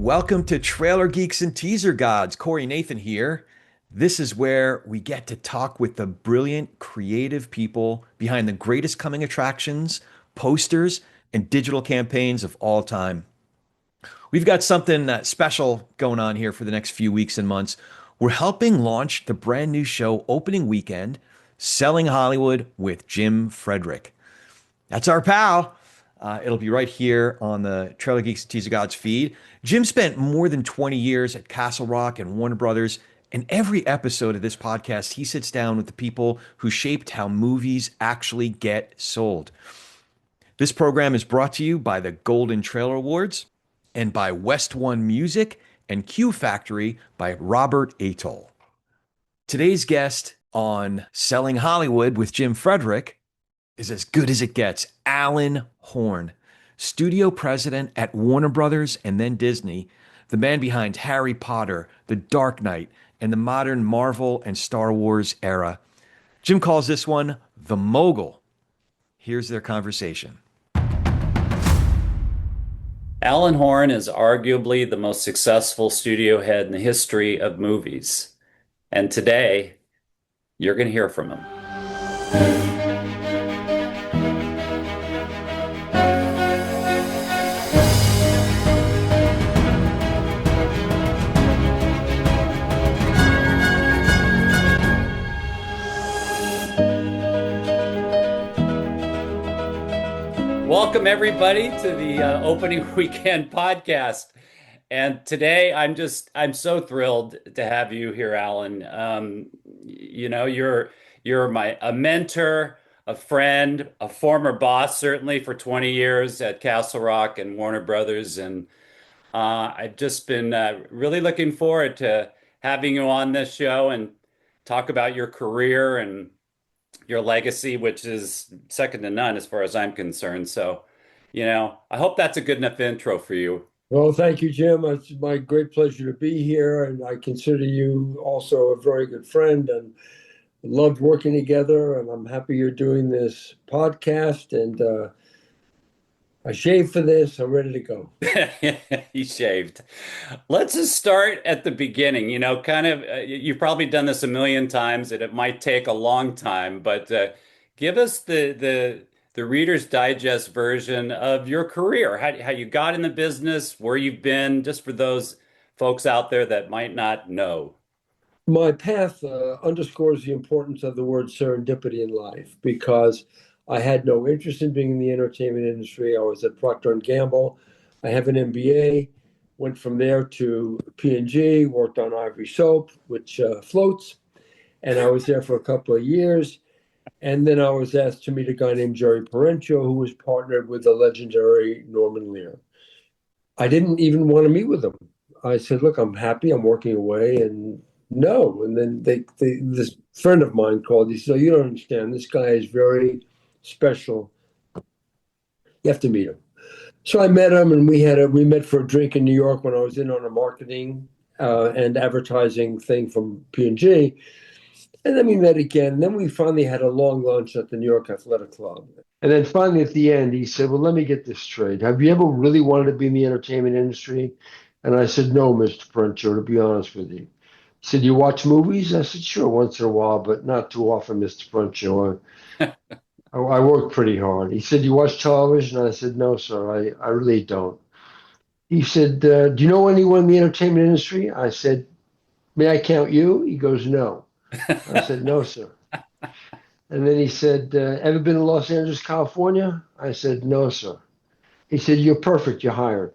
Welcome to Trailer Geeks and Teaser Gods. Corey Nathan here. This is where we get to talk with the brilliant, creative people behind the greatest coming attractions, posters, and digital campaigns of all time. We've got something special going on here for the next few weeks and months. We're helping launch the brand new show opening weekend, Selling Hollywood with Jim Fredrick. That's our pal. It'll be right here on the Trailer Geeks and Teaser Gods feed. Jim spent more than 20 years at Castle Rock and Warner Brothers. And every episode of this podcast, he sits down with the people who shaped how movies actually get sold. This program is brought to you by the Golden Trailer Awards and by West One Music and Q Factory by Robert Etoll. Today's guest on Selling Hollywood with Jim Fredrick is as good as it gets. Alan Horn, studio president at Warner Brothers and then Disney, the man behind Harry Potter, The Dark Knight, and the modern Marvel and Star Wars era. Jim calls this one the Mogul. Here's their conversation. Alan Horn is arguably the most successful studio head in the history of movies. And today, you're going to hear from him. Welcome everybody to the opening weekend podcast. And today I'm so thrilled to have you here, Alan. You're a mentor, a friend, a former boss, certainly for 20 years at Castle Rock and Warner Brothers. And I've just been really looking forward to having you on this show and talk about your career and your legacy, which is second to none as far as I'm concerned. So, I hope that's a good enough intro for you. Well, thank you, Jim. It's my great pleasure to be here. And I consider you also a very good friend and loved working together. And I'm happy you're doing this podcast. And I shaved for this. I'm ready to go. He shaved. Let's just start at the beginning. You've probably done this a million times, and it might take a long time, but give us the Reader's Digest version of your career, how you got in the business, where you've been, just for those folks out there that might not know. My path underscores the importance of the word serendipity in life, because I had no interest in being in the entertainment industry. I was at Procter & Gamble. I have an MBA, went from there to P&G, worked on Ivory Soap, which floats. And I was there for a couple of years. And then I was asked to meet a guy named Jerry Parencho, who was partnered with the legendary Norman Lear. I didn't even want to meet with him. I said, look, I'm happy. I'm working away. And no. And then this friend of mine called. He said, you don't understand. This guy is very special. You have to meet him. So I met him, and we met for a drink in New York when I was in on a marketing and advertising thing from P&G. And then we met again. And then we finally had a long lunch at the New York Athletic Club. And then finally at the end, he said, well, let me get this straight. Have you ever really wanted to be in the entertainment industry? And I said, no, Mr. Frencho, to be honest with you. He said, you watch movies? I said, sure, once in a while, but not too often, Mr. Frencho. I work pretty hard. He said, you watch television? I said, no, sir, I really don't. He said, do you know anyone in the entertainment industry? I said, may I count you? He goes, no. I said, no, sir. And then he said, ever been to Los Angeles, California? I said, no, sir. He said, you're perfect, you're hired.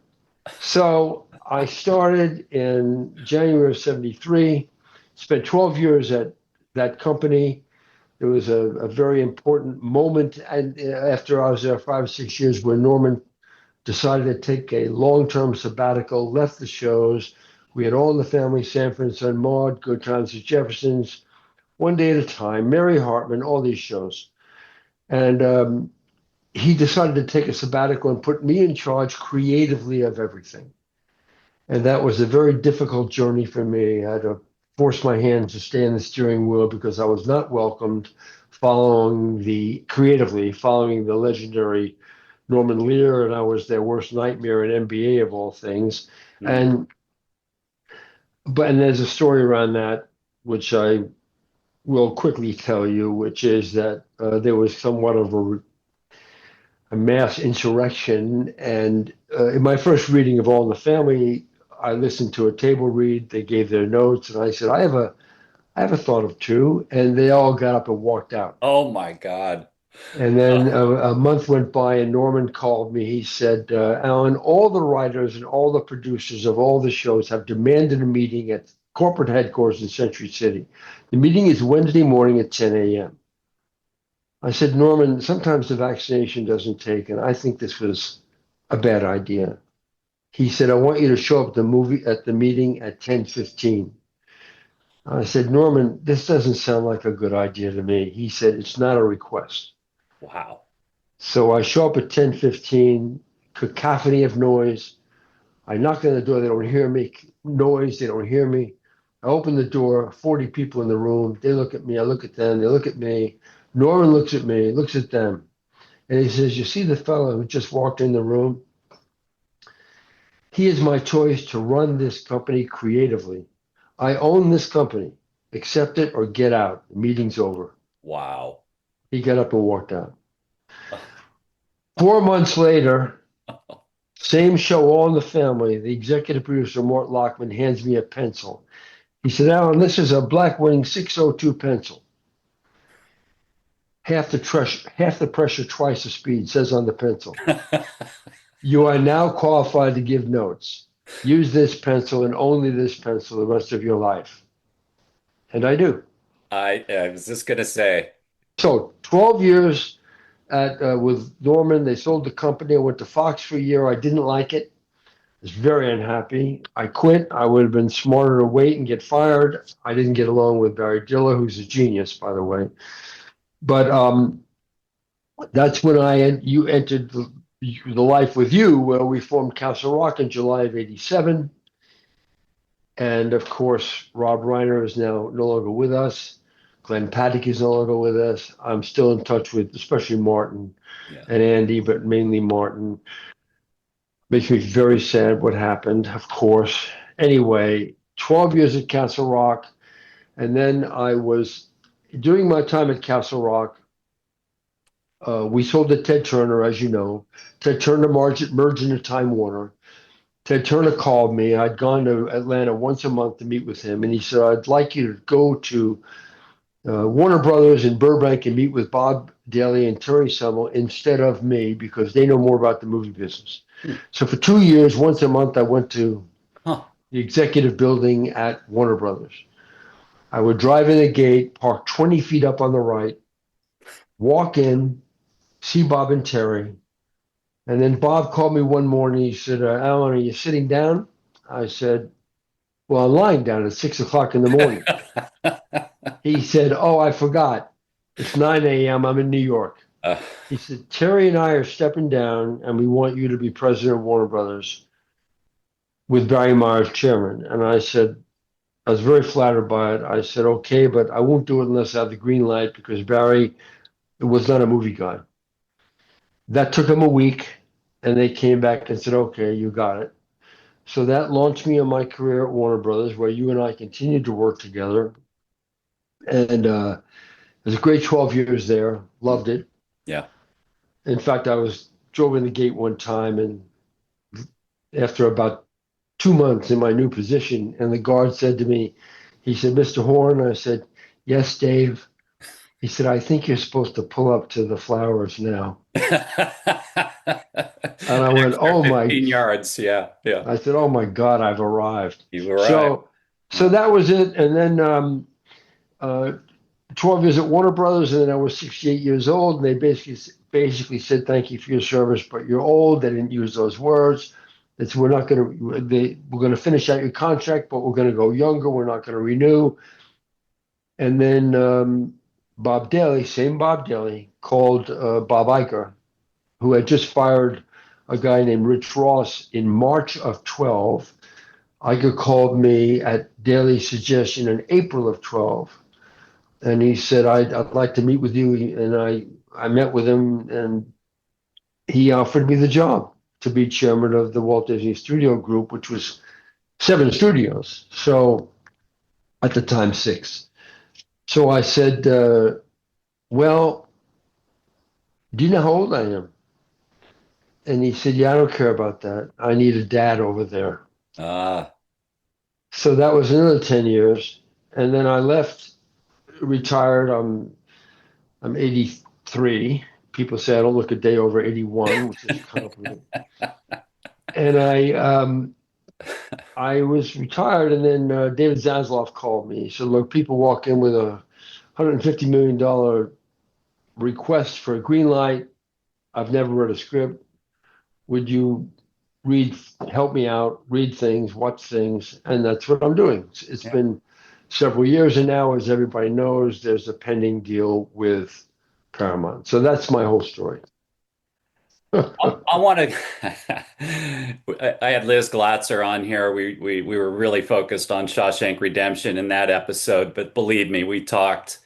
So I started in January of 73, spent 12 years at that company. It was a very important moment, and after I was there 5 or 6 years, where Norman decided to take a long-term sabbatical, left the shows. We had All in the Family, Sanford and Son, Maude, Good Times at Jefferson's, One Day at a Time, Mary Hartman, all these shows. And he decided to take a sabbatical and put me in charge creatively of everything. And that was a very difficult journey for me. I had to force my hand to stay in the steering wheel because I was not welcomed following the legendary Norman Lear, and I was their worst nightmare at NBA of all things. Mm. And there's a story around that which I will quickly tell you, which is that there was somewhat of a mass insurrection. And in my first reading of All in the Family, I listened to a table read. They gave their notes, and I said, I have a thought of two, and they all got up and walked out. Oh my God. And then Oh, a month went by, and Norman called me. He said, Alan, all the writers and all the producers of all the shows have demanded a meeting at corporate headquarters in Century City. The meeting is Wednesday morning at 10 a.m. I said, Norman, sometimes the vaccination doesn't take, and I think this was a bad idea. He said, I want you to show up at the meeting at 10:15. I said, Norman, this doesn't sound like a good idea to me. He said, it's not a request. wow. So I show up at 10:15, cacophony of noise. I knock on the door, they don't hear me. Noise, they don't hear me. I open the door, 40 people in the room. They look at me, I look at them, they look at me. Norman looks at me, looks at them. And he says, you see the fellow who just walked in the room? He is my choice to run this company creatively. I own this company. Accept it or get out. The meeting's over. Wow. He got up and walked out. 4 months later, same show, All in the Family, the executive producer, Mort Lockman, hands me a pencil. He said, Alan, this is a Blackwing 602 pencil. Half the pressure, twice the speed, says on the pencil. You are now qualified to give notes. Use this pencil and only this pencil the rest of your life. And I do. I was just going to say, So 12 years with Norman. They sold the company. I went to Fox for a year. I didn't like it. I was very unhappy. I quit. I would have been smarter to wait and get fired. I didn't get along with Barry Diller, who's a genius, by the way. But that's when you entered the life with you, where we formed Castle Rock in July of '87. And of course, Rob Reiner is now no longer with us. Glenn Paddock is no longer with us. I'm still in touch with, especially Martin and Andy, but mainly Martin. Makes me very sad what happened, of course. Anyway, 12 years at Castle Rock. And then during my time at Castle Rock, we sold to Ted Turner, as you know. Ted Turner merged into Time Warner. Ted Turner called me. I'd gone to Atlanta once a month to meet with him. And he said, I'd like you to go to Warner Brothers in Burbank and meet with Bob Daly and Terry Semmel instead of me, because they know more about the movie business. So for 2 years, once a month, I went to the executive building at Warner Brothers. I would drive in the gate, park 20 feet up on the right, walk in, see Bob and Terry. And then Bob called me one morning. He said, Alan, are you sitting down? I said, well, I'm lying down at 6 o'clock in the morning. He said, oh, I forgot. It's 9 a.m. I'm in New York. He said, Terry and I are stepping down, and we want you to be president of Warner Brothers with Barry Myers chairman. And I said, I was very flattered by it. I said, okay, but I won't do it unless I have the green light, because Barry was not a movie guy. That took him a week, and they came back and said, okay, you got it. So that launched me on my career at Warner Brothers, where you and I continued to work together. And it was a great 12 years there. Loved it. Yeah. In fact, I drove in the gate one time, and after about 2 months in my new position, and the guard said to me, he said, Mr. Horn. I said, yes, Dave. He said, I think you're supposed to pull up to the flowers now. And I went, oh my. 15 yards. Yeah. Yeah. I said, oh my God, I've arrived. You arrived. So that was it. And then 12 years at Warner Brothers, and then I was 68 years old, and they basically said, thank you for your service, but you're old. They didn't use those words. It's we're going to finish out your contract, but we're going to go younger. We're not going to renew. And then Bob Daly, same Bob Daly, called Bob Iger, who had just fired a guy named Rich Ross in March of 12. Iger called me at Daly's suggestion in April of 12. And he said, I'd like to meet with you. And I met with him, and he offered me the job to be chairman of the Walt Disney Studio Group, which was 7 studios. So at the time, 6. So I said, well, do you know how old I am? And he said, yeah, I don't care about that. I need a dad over there. Ah, So that was another 10 years. And then I left, retired. I'm 83. People say I don't look a day over 81, which is kind of weird. And I was retired, and then David Zaslav called me. He said, look, people walk in with a $150 million request for a green light. I've never read a script. Would you help me out, read things, watch things? And that's what I'm doing. It's yeah. been several years, and now, as everybody knows, there's a pending deal with Paramount. So that's my whole story. I want to. I had Liz Glatzer on here. We were really focused on Shawshank Redemption in that episode, but believe me, we talked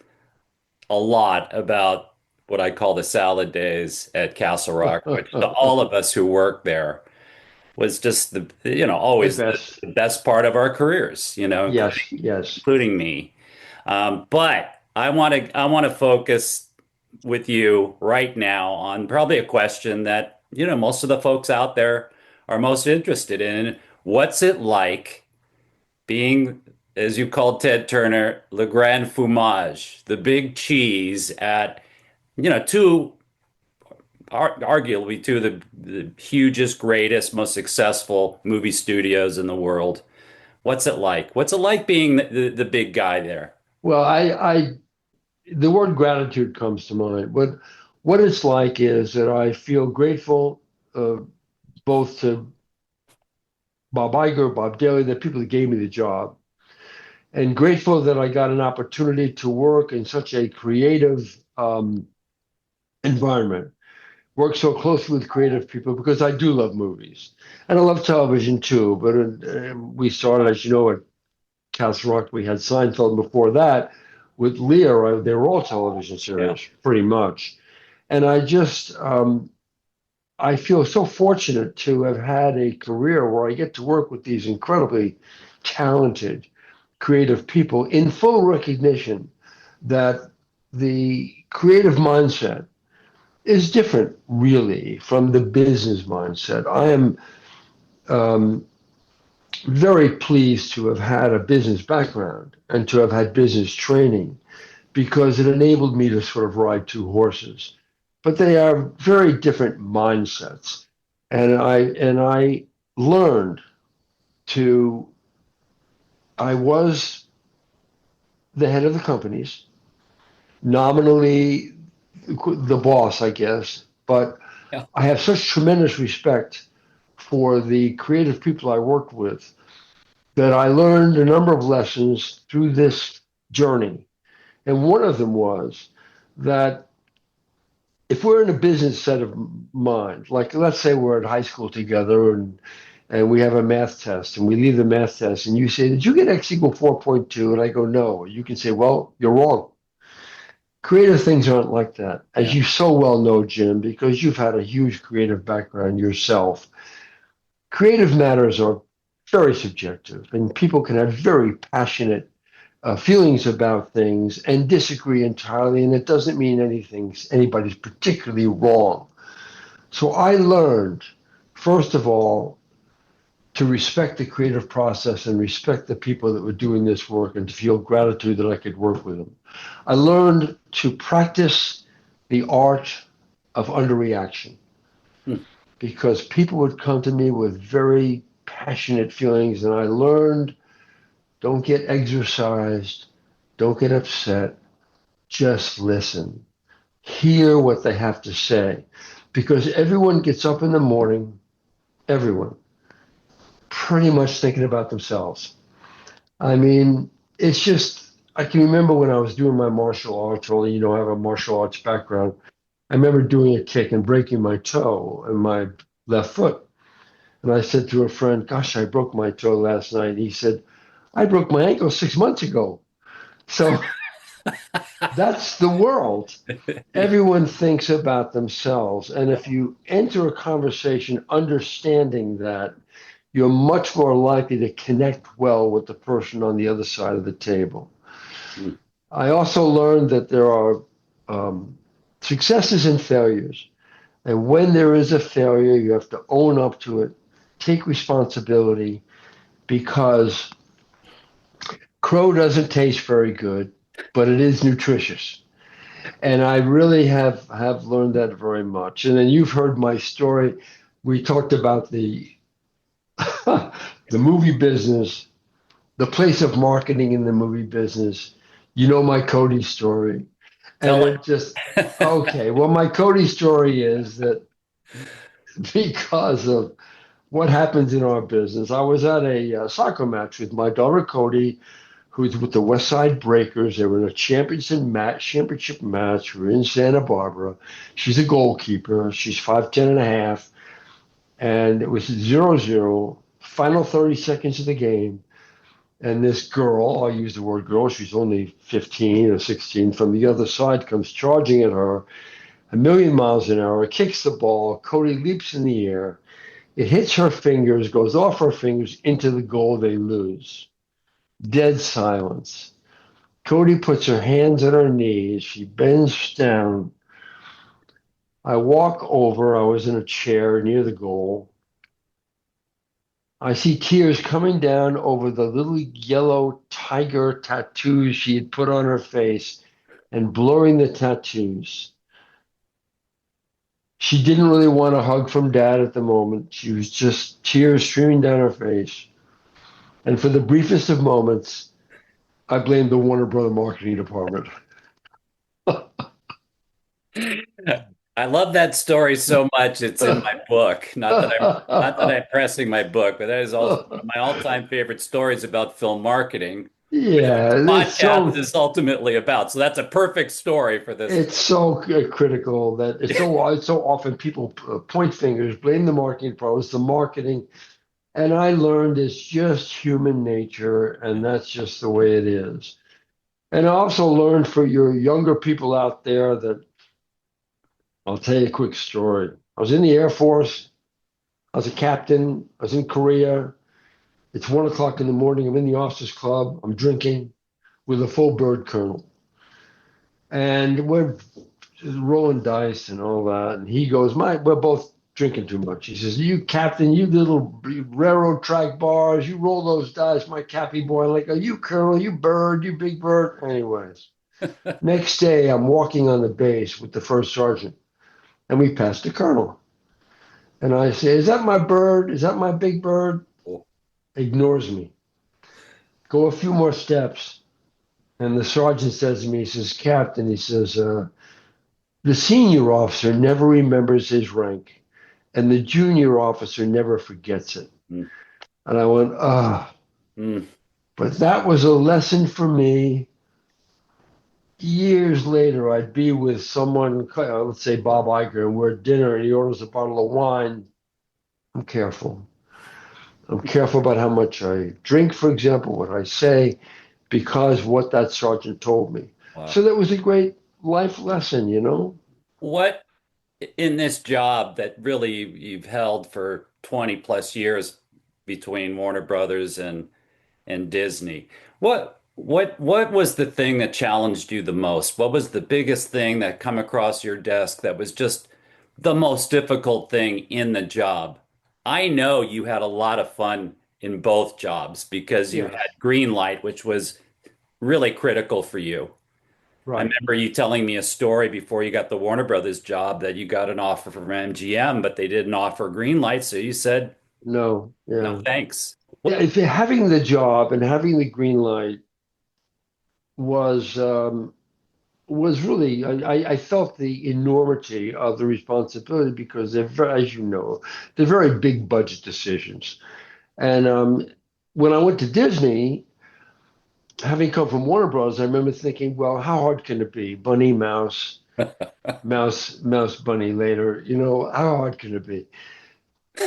a lot about what I call the salad days at Castle Rock, which to all of us who work there was just The always best. the best part of our careers, Yes, yes. including me. But I want to focus with you right now on probably a question that, most of the folks out there are most interested in. What's it like being, as you called Ted Turner, le grand fromage, the big cheese at, two, arguably two of the hugest, greatest, most successful movie studios in the world? What's it like? What's it like being the big guy there? Well, the word gratitude comes to mind. What it's like is that I feel grateful, both to Bob Iger, Bob Daly, the people that gave me the job, and grateful that I got an opportunity to work in such a creative environment, work so closely with creative people, because I do love movies and I love television too. But we started, as you know, at Castle Rock. We had Seinfeld before that with Leah. Right? They were all television Yeah. series, pretty much. And I feel so fortunate to have had a career where I get to work with these incredibly talented, creative people in full recognition that the creative mindset is different, really, from the business mindset. I am very pleased to have had a business background and to have had business training, because it enabled me to sort of ride 2 horses. But they are very different mindsets. And I learned to, I was the head of the companies, nominally the boss, I guess, but Yeah. I have such tremendous respect for the creative people I worked with that I learned a number of lessons through this journey. And one of them was that if we're in a business set of mind, like let's say we're at high school together and we have a math test and we leave the math test and you say, did you get X equal 4.2? And I go, no. You can say, well, you're wrong. Creative things aren't like that, as Yeah. you so well know, Jim, because you've had a huge creative background yourself. Creative matters are very subjective, and people can have very passionate feelings about things and disagree entirely, and it doesn't mean anybody's particularly wrong. So I learned, first of all, to respect the creative process and respect the people that were doing this work and to feel gratitude that I could work with them. I learned to practice the art of underreaction, Hmm. because people would come to me with very passionate feelings, and I learned, don't get exercised, don't get upset, just listen. Hear what they have to say, because everyone gets up in the morning, everyone, pretty much thinking about themselves. I mean, it's just, I can remember when I was doing my martial arts, only, I have a martial arts background. I remember doing a kick and breaking my toe in my left foot. And I said to a friend, gosh, I broke my toe last night. He said, I broke my ankle 6 months ago. So That's the world. Everyone thinks about themselves. And if you enter a conversation understanding that, you're much more likely to connect well with the person on the other side of the table. Mm. I also learned that there are successes and failures. And when there is a failure, you have to own up to it, take responsibility, because crow doesn't taste very good, but it is nutritious. And I really have learned that very much. And then you've heard my story. We talked about the the movie business, the place of marketing in the movie business. You know my Cody story. And Tell it just, okay, well, my Cody story is that because of what happens in our business, I was at a soccer match with my daughter Cody, who's with the West Side Breakers. They were in a championship match. We were in Santa Barbara. She's a goalkeeper. She's 5'10" and a half. And it was 0-0, final 30 seconds of the game. And this girl, I use the word girl, she's only 15 or 16, from the other side comes charging at her a million miles an hour, kicks the ball. Cody leaps in the air. It hits her fingers, goes off her fingers into the goal. They lose. Dead silence. Cody puts her hands on her knees. She bends down. I walk over. I was in a chair near the goal. I see tears coming down over the little yellow tiger tattoos she had put on her face and blurring the tattoos. She didn't really want a hug from Dad at the moment. She was just tears streaming down her face. And for the briefest of moments, I blamed the Warner Brother marketing department. I love that story so much. It's in my book. Not that I'm pressing my book, but that is also one of my all-time favorite stories about film marketing, which Yeah, the it's podcast so is ultimately about. So that's a perfect story for this. it's so critical that it's so often people point fingers, blame the marketing pros, the marketing, and I learned it's just human nature, and that's just the way it is. And I also learned for your younger people out there that I'll tell you a quick story. I was in the Air Force. I was a captain. I was in Korea. It's 1 o'clock in the morning. I'm in the officers club. I'm drinking with a full bird colonel. And we're rolling dice and all that. And he goes, we're both drinking too much. He says, you captain, you little railroad track bars, you roll those dice, my cappy boy. I'm like, are you colonel, you bird, you big bird? Anyways, next day I'm walking on the base with the first sergeant. And we passed the colonel. And I say, is that my bird? Is that my big bird? Ignores me. Go a few more steps. And the sergeant says to me, he says, Captain, he says, the senior officer never remembers his rank, and the junior officer never forgets it. Mm. And I went, But that was a lesson for me. Years later, I'd be with someone, let's say Bob Iger, and we're at dinner, and he orders a bottle of wine. I'm careful. I'm careful about how much I drink, for example, what I say, because what that sergeant told me. Wow. So that was a great life lesson, you know? What in this job that really you've held for 20 plus years between Warner Brothers and Disney, what was the thing that challenged you the most? What was the biggest thing that come across your desk that was just the most difficult thing in the job? I know you had a lot of fun in both jobs because you had Greenlight, which was really critical for you. Right. I remember you telling me a story before you got the Warner Brothers job that you got an offer from MGM, but they didn't offer Greenlight, so you said no, no, thanks. Yeah, if you're having the job and having the Greenlight was really, I felt the enormity of the responsibility because they're very, as you know, they're very big budget decisions. And when I went to Disney, having come from Warner Bros., I remember thinking, well, how hard can it be? Bunny, mouse, mouse, bunny later, you know, how hard can it be?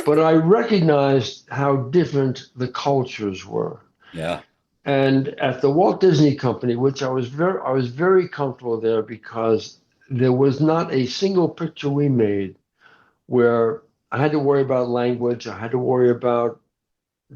But I recognized how different the cultures were. Yeah. And at the Walt Disney Company, which I was very comfortable there because there was not a single picture we made where I had to worry about language. I had to worry about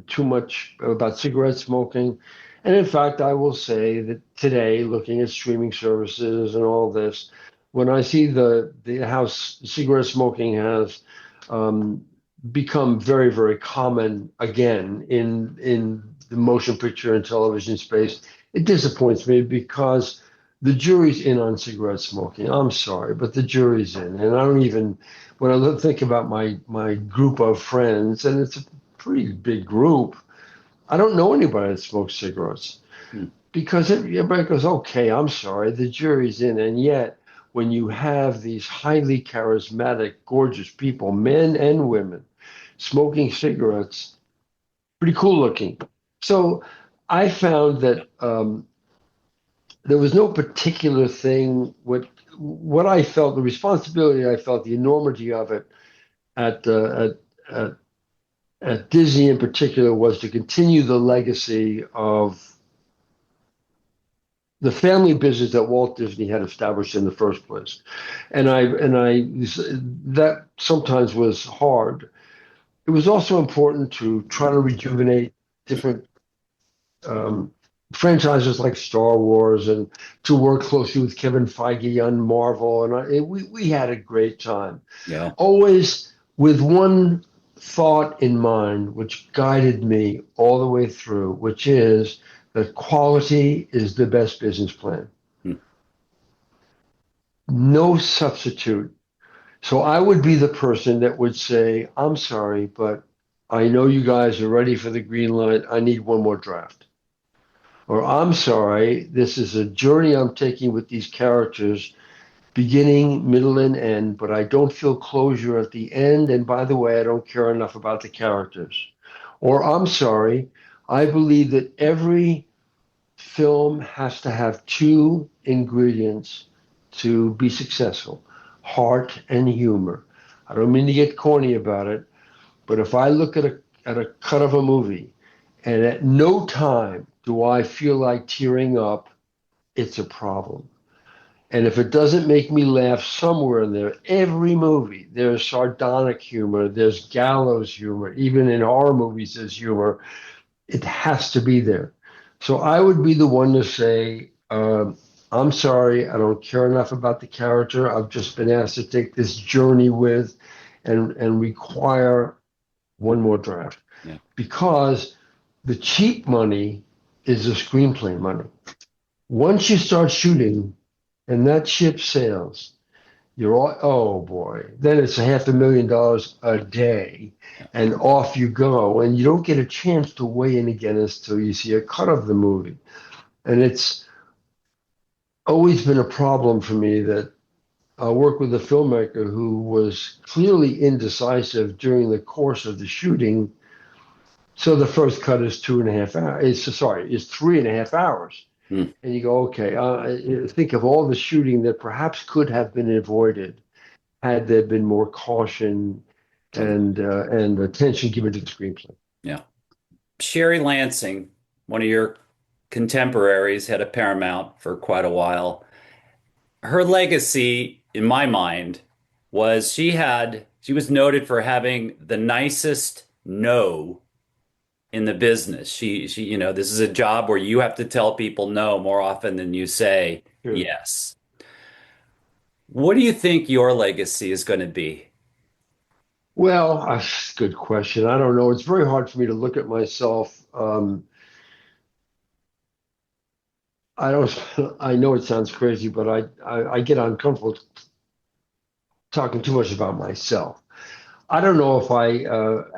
too much about cigarette smoking. And in fact, I will say that today, looking at streaming services and all this, when I see the how cigarette smoking has um, become very, very common again in the motion picture and television space, it disappoints me because the jury's in on cigarette smoking. I'm sorry, but the jury's in, and I don't even when I think about my group of friends, and it's a pretty big group. I don't know anybody that smokes cigarettes because everybody goes, okay, I'm sorry, the jury's in. And yet, when you have these highly charismatic, gorgeous people, men and women, smoking cigarettes, pretty cool looking. So I found that there was no particular thing. What I felt, the responsibility I felt, the enormity of it at at Disney in particular was to continue the legacy of the family business that Walt Disney had established in the first place. And I that sometimes was hard. It was also important to try to rejuvenate different franchises like Star Wars and to work closely with Kevin Feige on Marvel. We had a great time. Yeah. Always with one thought in mind, which guided me all the way through, which is that quality is the best business plan. No substitute. So I would be the person that would say, I'm sorry, but I know you guys are ready for the green light. I need one more draft. Or I'm sorry, this is a journey I'm taking with these characters, beginning, middle, and end, but I don't feel closure at the end. And by the way, I don't care enough about the characters. Or I'm sorry, I believe that every film has to have two ingredients to be successful: heart and humor. I don't mean to get corny about it, but if I look at a cut of a movie and at no time do I feel like tearing up, it's a problem. And if it doesn't make me laugh somewhere in there, every movie, there's sardonic humor, there's gallows humor, even in horror movies, there's humor. It has to be there. So I would be the one to say, I'm sorry, I don't care enough about the character. I've just been asked to take this journey with and require one more draft. Yeah. Because the cheap money is the screenplay money. Once you start shooting, and that ship sails, you're all, oh boy, then it's $500,000 a day and off you go. And you don't get a chance to weigh in again until you see a cut of the movie. And it's always been a problem for me that I work with a filmmaker who was clearly indecisive during the course of the shooting. So the first cut is 2.5 hours. Is 3.5 hours. And you go, okay, think of all the shooting that perhaps could have been avoided had there been more caution and attention given to the screenplay. Yeah. Sherry Lansing, one of your contemporaries, head of Paramount for quite a while. Her legacy, in my mind, was she was noted for having the nicest no in the business. She, this is a job where you have to tell people no more often than you say yes. What do you think your legacy is going to be? Well, that's a good question. I don't know. It's very hard for me to look at myself. I know it sounds crazy, but I get uncomfortable talking too much about myself. I don't know if I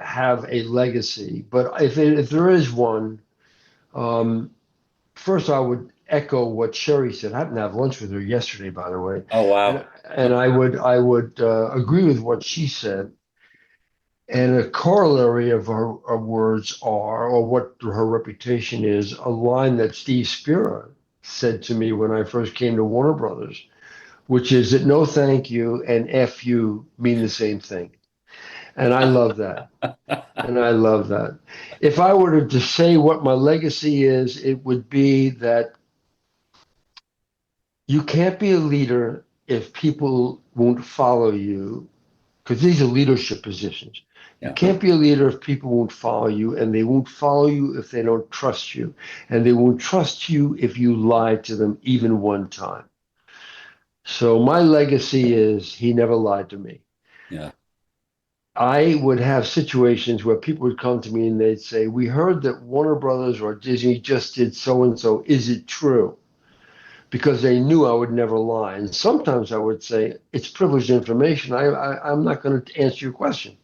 have a legacy, but if there is one, first I would echo what Sherry said. I happened to have lunch with her yesterday, by the way. Oh, wow. And I would agree with what she said. And a corollary of her words or what her reputation is, a line that Steve Spira said to me when I first came to Warner Brothers, which is that no thank you and F you mean the same thing. And I love that. And I love that. If I were to say what my legacy is, it would be that you can't be a leader if people won't follow you, because these are leadership positions. You Yeah. can't be a leader if people won't follow you, and they won't follow you if they don't trust you, and they won't trust you if you lie to them even one time. So my legacy is he never lied to me. Yeah. I would have situations where people would come to me and they'd say, "We heard that Warner Brothers or Disney just did so and so. Is it true?" Because they knew I would never lie. And sometimes I would say, "It's privileged information. I'm not going to answer your question.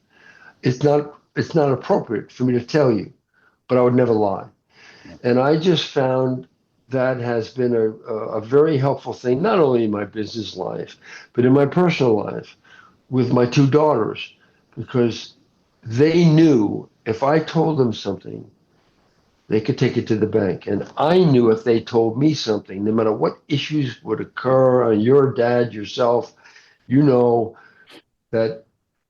It's not appropriate for me to tell you," but I would never lie. And I just found that has been a very helpful thing, not only in my business life, but in my personal life with my two daughters, because they knew if I told them something, they could take it to the bank. And I knew if they told me something, no matter what issues would occur, and your dad, yourself, you know that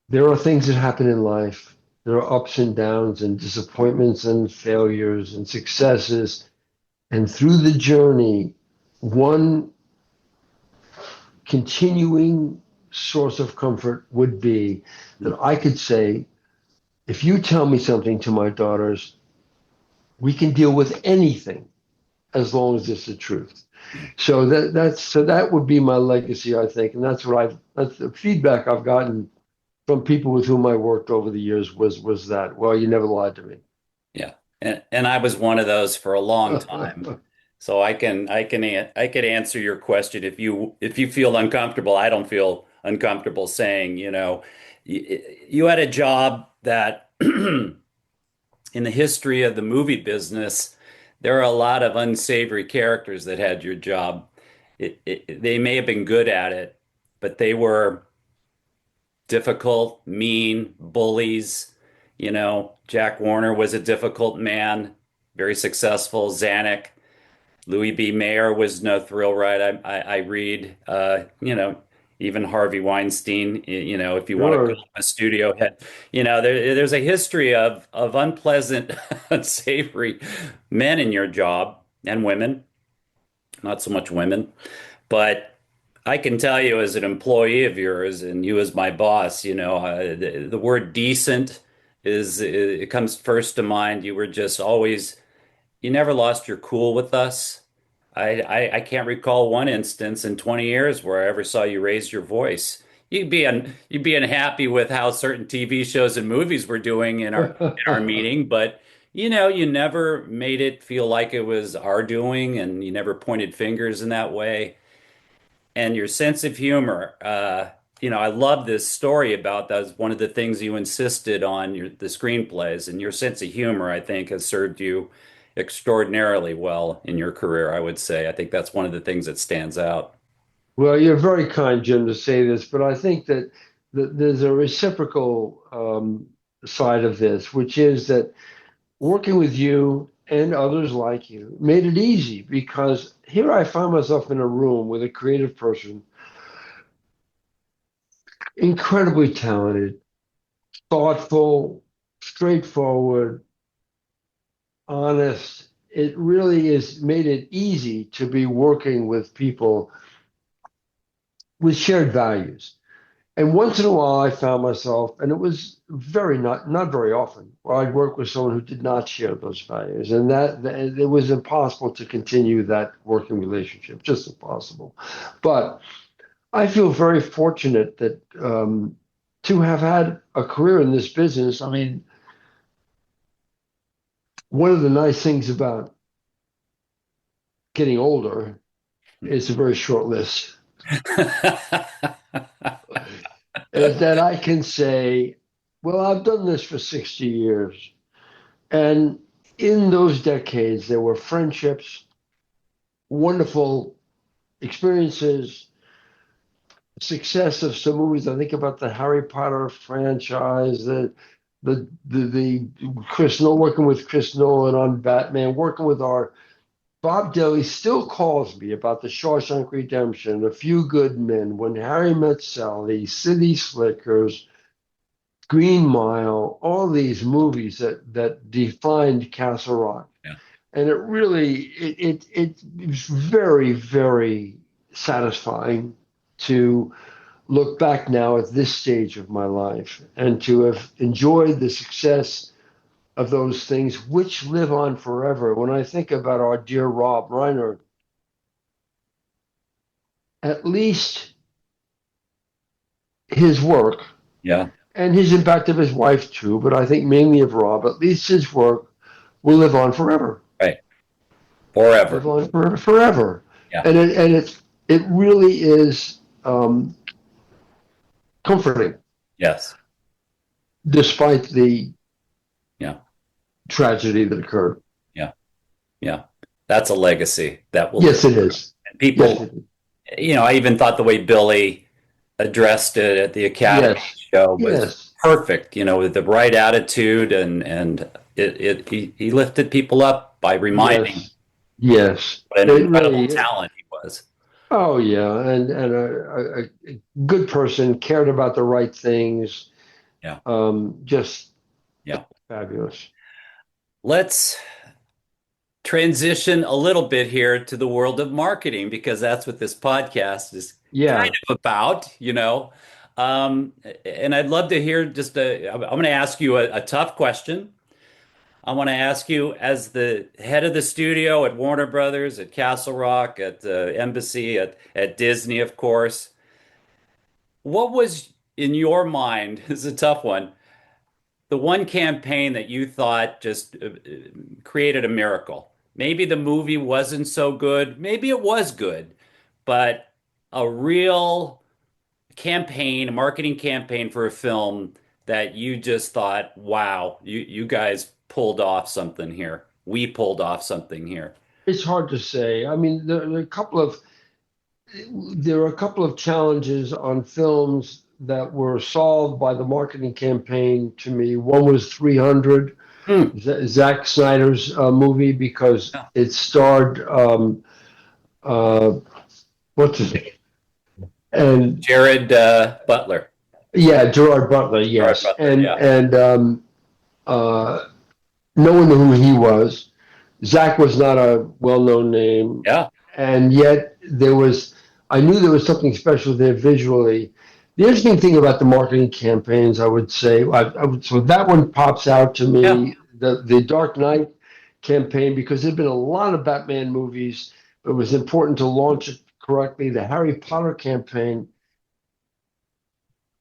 there are things that happen in life. There are ups and downs and disappointments and failures and successes. And through the journey, one continuing source of comfort would be that I could say, if you tell me something to my daughters, we can deal with anything as long as it's the truth. So that would be my legacy, I think. And that's the feedback I've gotten from people with whom I worked over the years was that, well, you never lied to me. Yeah. And I was one of those for a long time. So I can answer your question if you feel uncomfortable. I don't feel uncomfortable saying, you had a job that in the history of the movie business, there are a lot of unsavory characters that had your job. They may have been good at it, but they were difficult, mean, bullies. Jack Warner was a difficult man, very successful. Zanuck, Louis B. Mayer was no thrill ride. I read, even Harvey Weinstein, if you want to Sure. call him a studio head, there's a history of unpleasant, unsavory men in your job and women, not so much women, but I can tell you as an employee of yours and you as my boss, the word decent it comes first to mind. You were just always, you never lost your cool with us. I can't recall one instance in 20 years where I ever saw you raise your voice. You'd be unhappy with how certain TV shows and movies were doing in our meeting, but you never made it feel like it was our doing, and you never pointed fingers in that way. And your sense of humor, I love this story about that. Was one of the things you insisted on the screenplays, and your sense of humor, I think, has served you extraordinarily well in your career, I would say. I think that's one of the things that stands out. Well, you're very kind, Jim, to say this, but I think that there's a reciprocal side of this, which is that working with you and others like you made it easy, because here I found myself in a room with a creative person, incredibly talented, thoughtful, straightforward, honest. It really is made it easy to be working with people with shared values. And once in a while, I found myself, and it was not very often, where I'd work with someone who did not share those values, and that it was impossible to continue that working relationship, just impossible. But I feel very fortunate that to have had a career in this business. I mean, one of the nice things about getting older is a very short list. Is that I can say, well, I've done this for 60 years. And in those decades, there were friendships, wonderful experiences, success of some movies. I think about the Harry Potter franchise, the Chris Nolan, working with Chris Nolan on Batman, working with our Bob Dylan still calls me about The Shawshank Redemption, A Few Good Men, When Harry Met Sally, City Slickers, Green Mile, all these movies that defined Castle Rock. Yeah. And it really it was very, very satisfying to look back now at this stage of my life and to have enjoyed the success of those things which live on forever. When I think about our dear Rob Reiner, at least his work Yeah. and his impact of his wife too, but I think mainly of Rob, at least his work will live on forever. Right. Forever. Live on forever, forever. Yeah. And it really is comforting. Yes. Despite the Yeah. tragedy that occurred. Yeah. Yeah. That's a legacy that will. Yes, it is. And people, Yes, it is. I even thought the way Billy addressed it at the Academy show was Yes. perfect, with the right attitude, and he lifted people up by reminding Yes. what an It incredible really, talent he was. oh yeah, and a good person, cared about the right things. Yeah. Just Yeah. fabulous. Let's transition a little bit here to the world of marketing, because that's what this podcast is Yeah. kind of about, and I'd love to hear I'm going to ask you a tough question. I want to ask you, as the head of the studio at Warner Brothers, at Castle Rock, at the Embassy, at Disney, of course, what was in your mind, this is a tough one, the one campaign that you thought just created a miracle? Maybe the movie wasn't so good, maybe it was good, but a real campaign, a marketing campaign for a film that you just thought, wow, you guys pulled off something here. We pulled off something here. It's hard to say. I mean, there are a couple of challenges on films that were solved by the marketing campaign to me. One was 300, Zack Snyder's movie, because it starred what's his name? And Jared Butler. Yeah, Gerard Butler. Yes, Gerard Butler, yeah. and no one knew who he was. Zach was not a well-known name. Yeah. And yet I knew there was something special there visually. The interesting thing about the marketing campaigns, I would say, so that one pops out to me. Yeah. The Dark Knight campaign, because there'd been a lot of Batman movies, but it was important to launch it correctly. The Harry Potter campaign.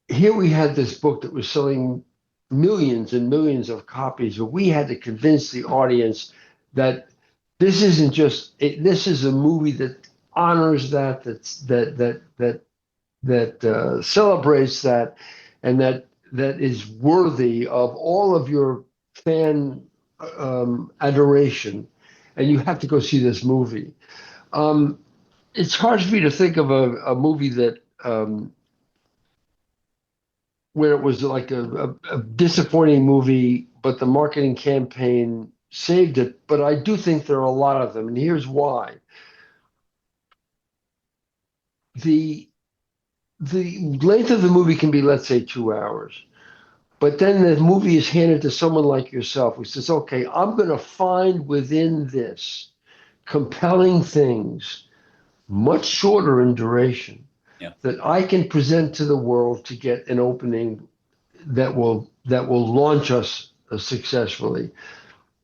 Here we had this book that was selling millions and millions of copies, but we had to convince the audience that this isn't just this is a movie that honors that celebrates that, and that is worthy of all of your fan adoration, and you have to go see this movie. It's hard for me to think of a movie that where it was like a disappointing movie, but the marketing campaign saved it. But I do think there are a lot of them, and here's why. The length of the movie can be, let's say, 2 hours. But then the movie is handed to someone like yourself who says, okay, I'm going to find within this compelling things, much shorter in duration, that I can present to the world to get an opening that will launch us successfully.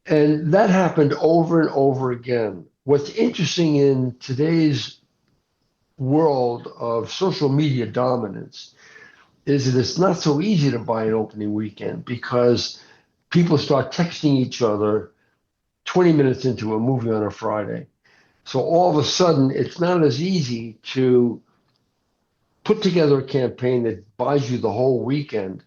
And that happened over and over again. What's interesting in today's world of social media dominance is that it's not so easy to buy an opening weekend, because people start texting each other 20 minutes into a movie on a Friday. So all of a sudden, it's not as easy to put together a campaign that buys you the whole weekend,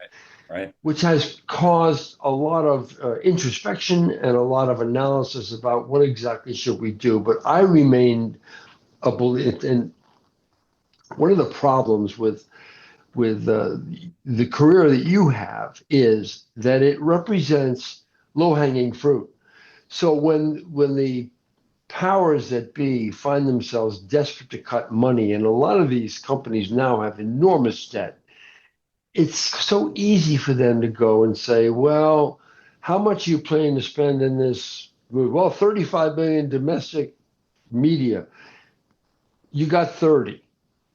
right? Which has caused a lot of introspection and a lot of analysis about what exactly should we do. But I remained a believer. And one of the problems with the career that you have is that it represents low-hanging fruit. So when the powers that be find themselves desperate to cut money, and a lot of these companies now have enormous debt, it's so easy for them to go and say, well, how much are you planning to spend in this movie? Well, 35 million domestic media. You got 30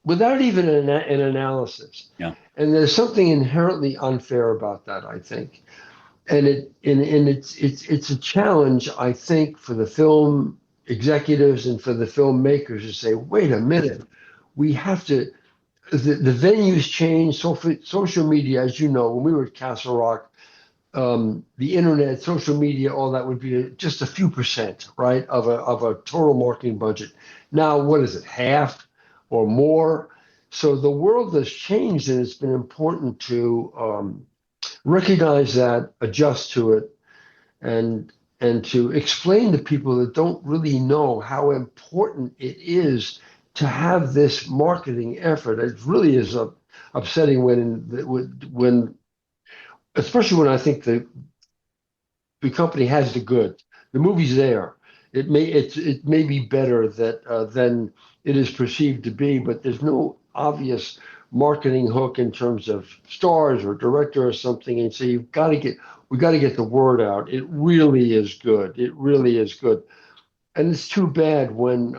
without even an analysis. Yeah. And there's something inherently unfair about that, I think. And it's a challenge, I think, for the film executives and for the filmmakers to say, wait a minute, we have to. The venues change. So for social media, as you know, when we were at Castle Rock, the internet, social media, all that would be just a few percent, right, of a total marketing budget. Now, what is it, half or more? So the world has changed, and it's been important to recognize that, adjust to it, and to explain to people that don't really know how important it is to have this marketing effort. It really is upsetting when especially when I think the company has the goods. The movie's there. It may be better than it is perceived to be, but there's no obvious marketing hook in terms of stars or director or something. And so we got to get the word out. It really is good. It really is good. And it's too bad when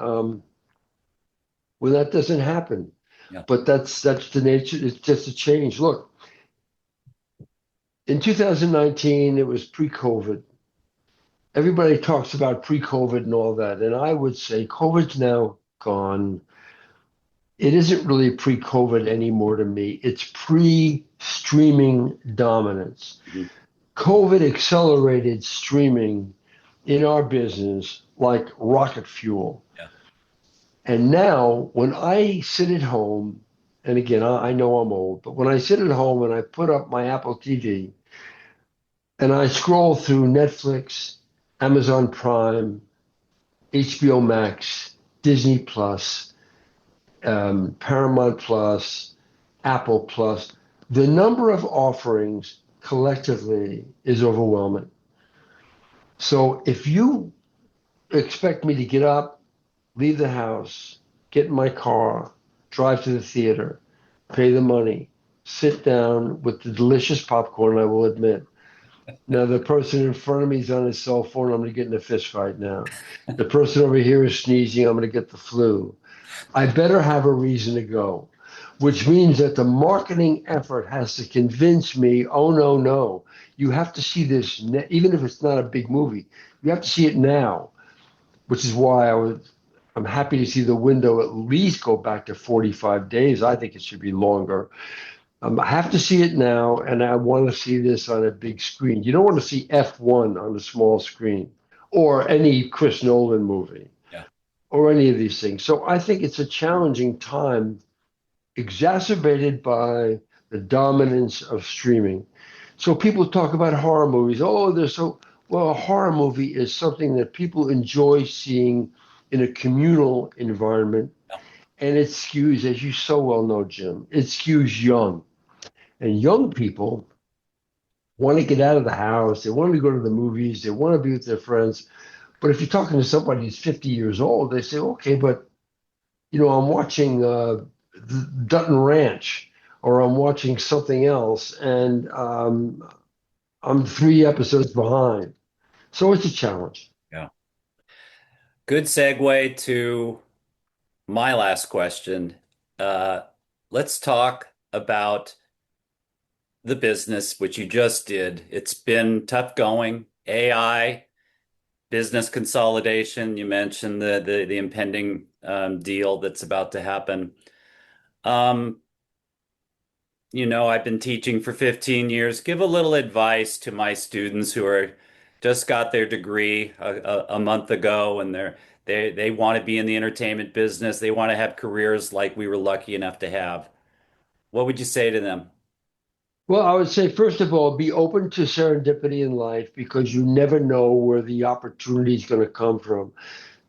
that doesn't happen. Yeah. But that's the nature. It's just a change. Look, in 2019, it was pre-COVID. Everybody talks about pre-COVID and all that, and I would say COVID's now gone. It isn't really pre-COVID anymore to me. It's pre-streaming dominance. Mm-hmm. COVID accelerated streaming in our business like rocket fuel. Yeah. And now when I sit at home, and again, I know I'm old, but when I sit at home and I put up my Apple TV and I scroll through Netflix, Amazon Prime, HBO Max, Disney Plus, Paramount Plus, Apple Plus, the number of offerings collectively is overwhelming. So if you expect me to get up, leave the house, get in my car, drive to the theater, pay the money, sit down with the delicious popcorn, I will admit. Now, the person in front of me is on his cell phone. I'm going to get in a fist fight now. The person over here is sneezing. I'm going to get the flu. I better have a reason to go, which means that the marketing effort has to convince me, oh, no. You have to see this, even if it's not a big movie. You have to see it now, which is why I'm happy to see the window at least go back to 45 days. I think it should be longer. I have to see it now, and I want to see this on a big screen. You don't want to see F1 on a small screen or any Chris Nolan movie or any of these things. So I think it's a challenging time exacerbated by the dominance of streaming. So people talk about horror movies. Oh, well, a horror movie is something that people enjoy seeing in a communal environment. And it skews, as you so well know, Jim, it skews young. And young people want to get out of the house. They want to go to the movies. They want to be with their friends. But if you're talking to somebody who's 50 years old, they say, okay, but, I'm watching Dutton Ranch, or I'm watching something else, and I'm 3 episodes behind. So it's a challenge. Yeah. Good segue to my last question. Let's talk about the business, which you just did. It's been tough going. AI, business consolidation. You mentioned the impending deal that's about to happen. I've been teaching for 15 years. Give a little advice to my students who are just got their degree a month ago, and they want to be in the entertainment business. They want to have careers like we were lucky enough to have. What would you say to them? Well, I would say, first of all, be open to serendipity in life, because you never know where the opportunity is going to come from.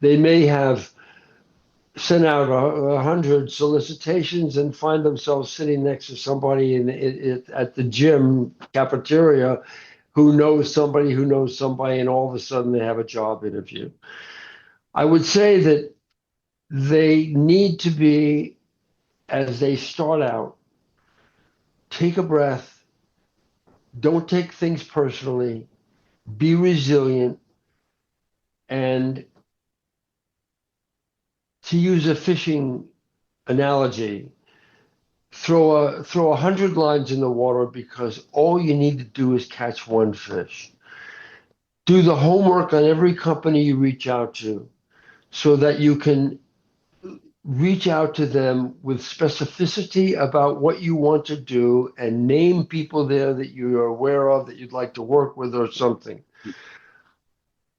They may have sent out 100 solicitations and find themselves sitting next to somebody at the gym cafeteria who knows somebody, and all of a sudden they have a job interview. I would say that they need to be, as they start out, take a breath, don't take things personally, be resilient, and to use a fishing analogy, throw 100 lines in the water because all you need to do is catch one fish. Do the homework on every company you reach out to so that you can reach out to them with specificity about what you want to do and name people there that you're aware of that you'd like to work with or something.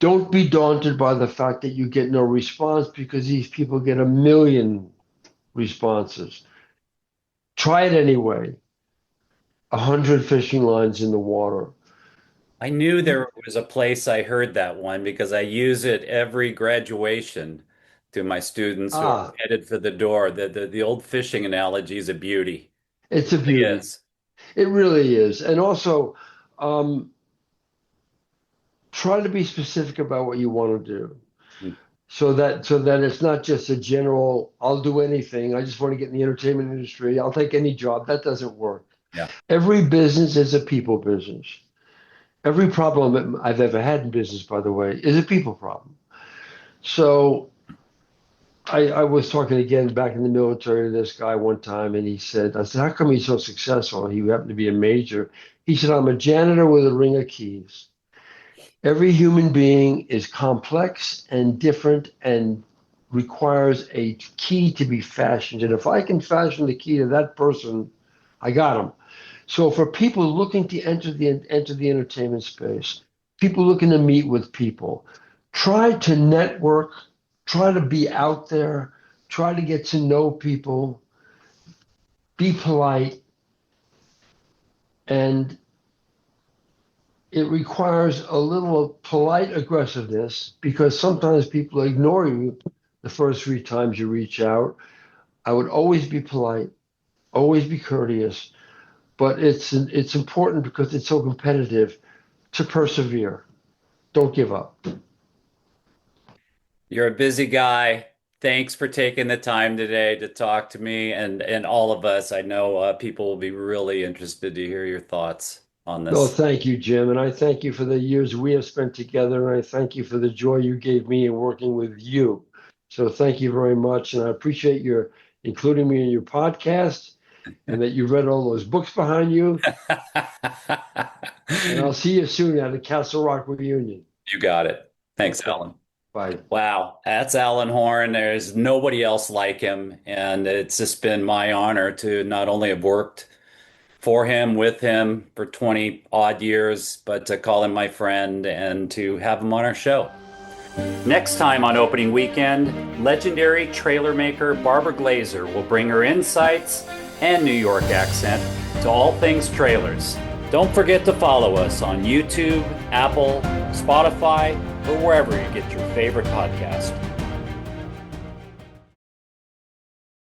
Don't be daunted by the fact that you get no response because these people get a million responses. Try it anyway. 100 fishing lines in the water. I knew there was a place I heard that one because I use it every graduation to my students who are headed for the door. The old fishing analogy is a beauty. It's a beauty. It It really is. And also, try to be specific about what you want to do. So that it's not just a general, I'll do anything. I just want to get in the entertainment industry. I'll take any job. That doesn't work. Yeah. Every business is a people business. Every problem I've ever had in business, by the way, is a people problem. So I was talking again back in the military to this guy one time, and I said, how come he's so successful? He happened to be a major. He said, I'm a janitor with a ring of keys. Every human being is complex and different and requires a key to be fashioned. And if I can fashion the key to that person, I got him. So for people looking to enter the entertainment space, people looking to meet with people, try to network, try to be out there, try to get to know people, be polite, and it requires a little polite aggressiveness because sometimes people ignore you the first 3 times you reach out. I would always be polite, always be courteous, but it's important because it's so competitive to persevere. Don't give up. You're a busy guy. Thanks for taking the time today to talk to me and all of us. I know people will be really interested to hear your thoughts on this. No, thank you, Jim. And I thank you for the years we have spent together. And I thank you for the joy you gave me in working with you. So thank you very much. And I appreciate your including me in your podcast and that you read all those books behind you. And I'll see you soon at the Castle Rock reunion. You got it. Thanks, okay. Alan. Bye. Wow, that's Alan Horn. There's nobody else like him. And it's just been my honor to not only have worked for him, with him for 20 odd years, but to call him my friend and to have him on our show. Next time on opening weekend, legendary trailer maker Barbara Glazer will bring her insights and New York accent to all things trailers. Don't forget to follow us on YouTube, Apple, Spotify, or wherever you get your favorite podcast.